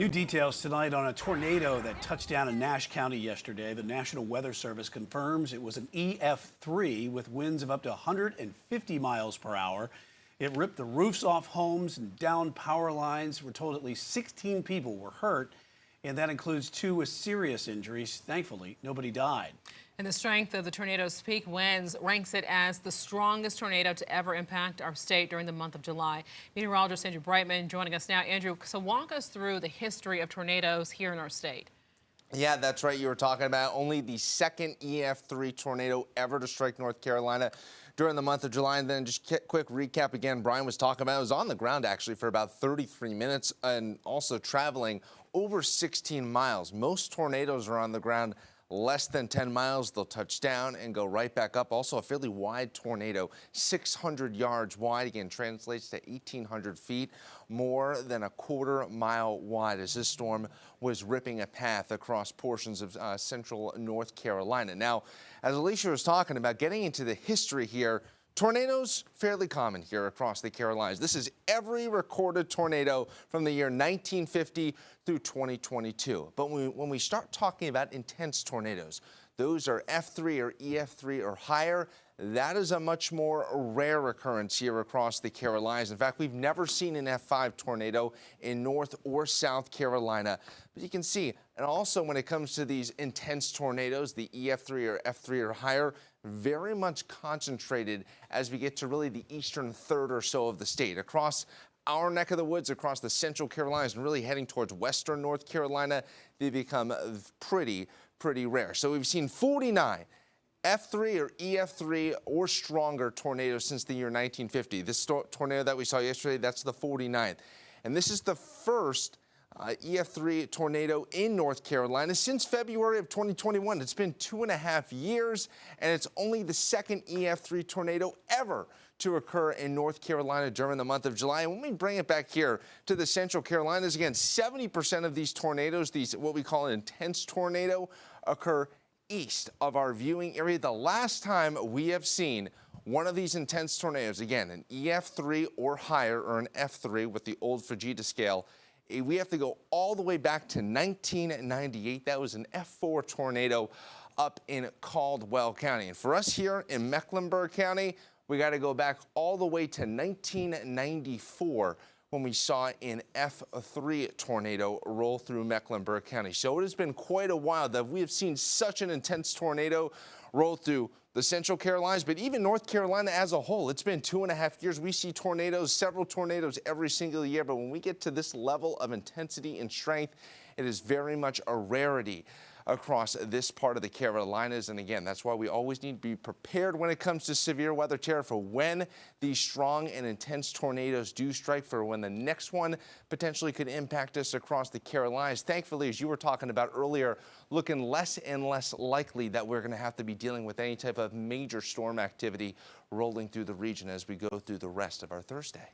New details tonight on a tornado that touched down in Nash County yesterday. The National Weather Service confirms it was an EF3 with winds of up to 150 miles per hour. It ripped the roofs off homes and downed power lines. We're told at least 16 people were hurt, and that includes 2 with serious injuries. Thankfully, nobody died. And the strength of the tornado's peak winds ranks it as the strongest tornado to ever impact our state during the month of July. Meteorologist Andrew Brightman joining us now. Andrew, so walk us through the history of tornadoes here in our state. Yeah, that's right. You were talking about only the second EF3 tornado ever to strike North Carolina during the month of July. And then just quick recap again, Brian was talking about, it was on the ground actually for about 33 minutes and also traveling over 16 miles. Most tornadoes are on the ground less than 10 miles. They'll touch down and go right back up. Also a fairly wide tornado, 600 yards wide. Again, translates to 1,800 feet, more than a quarter-mile wide as this storm was ripping a path across portions of central North Carolina. Now, as Alicia was talking about, getting into the history here, tornadoes, fairly common here across the Carolinas. This is every recorded tornado from the year 1950 through 2022. But when we start talking about intense tornadoes, those are F3 or EF3 or higher. That is a much more rare occurrence here across the Carolinas. In fact, we've never seen an F5 tornado in North or South Carolina. But you can see, and also when it comes to these intense tornadoes, the EF3 or F3 or higher, very much concentrated as we get to really the eastern third or so of the state. Across our neck of the woods, across the central Carolinas, and really heading towards western North Carolina, they become pretty rare. So we've seen 49 F3 or EF3 or stronger tornadoes since the year 1950. This tornado that we saw yesterday, that's the 49th. And this is the first EF3 tornado in North Carolina since February of 2021. It's been 2.5 years, and it's only the second EF3 tornado ever to occur in North Carolina during the month of July. And when we bring it back here to the Central Carolinas, again, 70% of these tornadoes, these what we call an intense tornado, occur east of our viewing area. The last time we have seen one of these intense tornadoes, again, an EF3 or higher, or an F3 with the old Fujita scale, we have to go all the way back to 1998. That was an F4 tornado up in Caldwell County. And for us here in Mecklenburg County, we got to go back all the way to 1994 when we saw an F3 tornado roll through Mecklenburg County. So it has been quite a while that we have seen such an intense tornado roll through the Central Carolinas, but even North Carolina as a whole. It's been 2.5 years. We see tornadoes, several tornadoes every single year, but when we get to this level of intensity and strength, it is very much a rarity across this part of the Carolinas. And again, that's why we always need to be prepared when it comes to severe weather terror for when these strong and intense tornadoes do strike, for when the next one potentially could impact us across the Carolinas. Thankfully, as you were talking about earlier, looking less and less likely that we're going to have to be dealing with any type of major storm activity rolling through the region as we go through the rest of our Thursday.